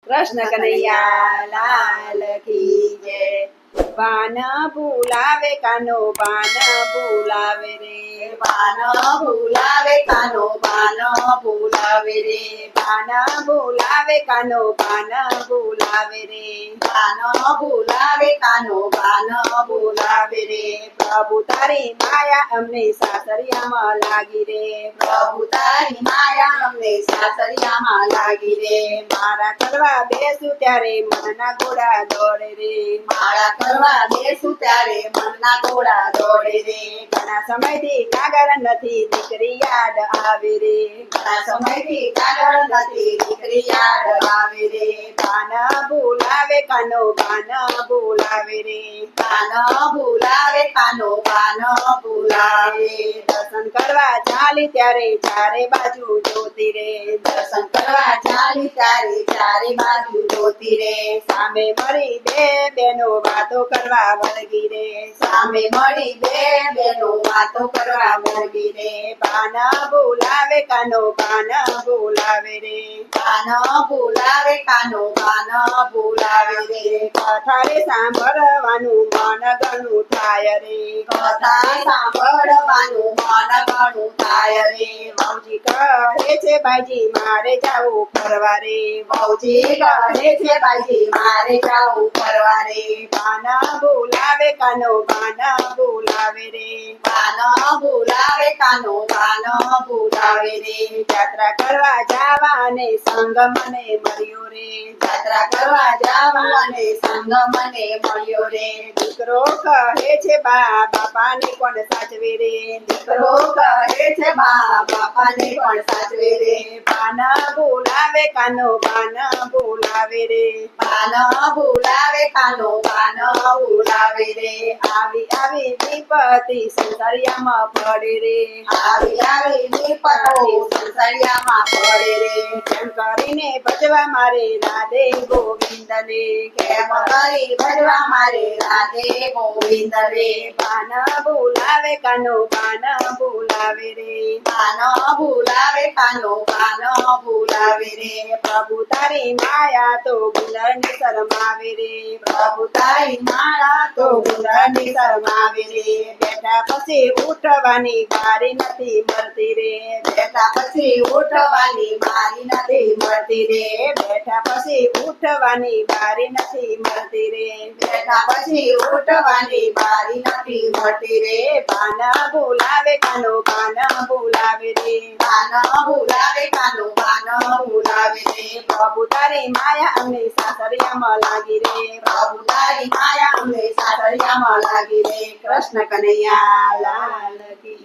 કૃષ્ણ કનૈયા લાલ કી જય। પાન ભૂલાવે કાનો પાન ભૂલાવે રે, પાન ભૂલાવે કાનો પાન ભૂલાવે રે, પાન ભૂલાવે કાનો પાન ભૂલાવે રે, પાન ભૂલાવે કાનો પાન ભૂલાવે રે, પ્રભુ તારી માયા અમને સાસરિયામાં લાગી રે, પ્રભુ તારી માયા અમને સાસરિયામાં લાગી રે, મારા કરવા બેસું ત્યારે મનના ઘોડા દોડે રે, માળા કરવા બેસું ત્યારે મનના ઘોડા દોડે રે, ઘણા સમયથી કાગળ નથી દીકરી યાદ આવે રે, ઘણા સમયથી કાગળ નથી દીકરી યાદ આવે રે, પાન ભૂલાવે કાનો પાન ભૂલાવે રે, પાન ભૂલાવે કાનો પાન ભૂલાવે, દર્શન કરવા ચાલી ત્યારે ચારે બાજુ જોતી રે, દર્શન કરવા ચાલી ત્યારે ચારે બાજુ જોતી રે, સામે મળી બે બેનો વાતો કરવા વળગી રે, સામે મળી બે બેનો વાતો કરવા વળગી રે, પાન ભૂલાવે કાનો પાન ભૂલાવે રે, પાન ભૂલાવે કાનો પાન ભૂલાવે રે, કથારે સાંભળવાનું મન ઘણું થાય રે, કથા સાંભળવાનું મન ઘણું થાય રે, મૌજી કહે છે બાજી મારે જાવું ફરવા રે, મૌજી કહે છે બાજી મારે જાવું ફરવા રે, પાન ભૂલાવે કાનો પાન ભૂલાવે રે, પાન ભૂલાવે કાનો પાન ભૂલાવે રે, યાત્રા કરવા જાવા અને સંગ મને મળ્યો રે, યાત્રા કરવા જાવા અને સંગ મને મળ્યો રે, દીકરો કહે છે બા બાપાને કોણ સાચવે રે, દીકરો કહે છે બા બાપાને પણ સાચવે રે, પાન ભૂલાવે કાનો પાન ભૂલાવે રે, પાન ભૂલાવે કાનો પાન ભૂલાવે રે, આવી આવી વિપત્તિ સંસારિયામાં પડે રે, આવી આવી વિપત્તિ સંસારિયામાં પડે રે, એમ કરીને ભજવા મારે રાધે ગોવિંદને, કેમ કરી ભજવા મારે રાધે ગોવિંદ રે, પાન ભૂલાવે કાનો પાન ભૂલાવે રે, પાન ભૂલાવે કાનો પાન ભૂલાવે રે, પ્રભુ તારી માયા તો ગુંદરની શરમાવે રે, પ્રભુ તારી માળા તો ગુંદરની શરમાવે રે, બેઠા પછી ઉઠવાની બારી નથી મળતી રે, બેઠા પછી ઉઠવાની મારી નથી મળતી રે, બેઠા પછી ઉઠવાની બારી નથી મળતી રે, બેઠા પછી ઉઠવાની બારી નથી મળતી રે, પાન ભૂલાવે કાનો પાન ભૂલાવે રે, પાન ભૂલાવે કાનો પાન ભૂલાવે રે, પ્રભુ તારી માયા અમને સાસરિયામાં લાગી રે, પ્રભુ તારી માયા અમને સાસરિયામાં લાગી રે, કૃષ્ણ કનૈયા લાલ કી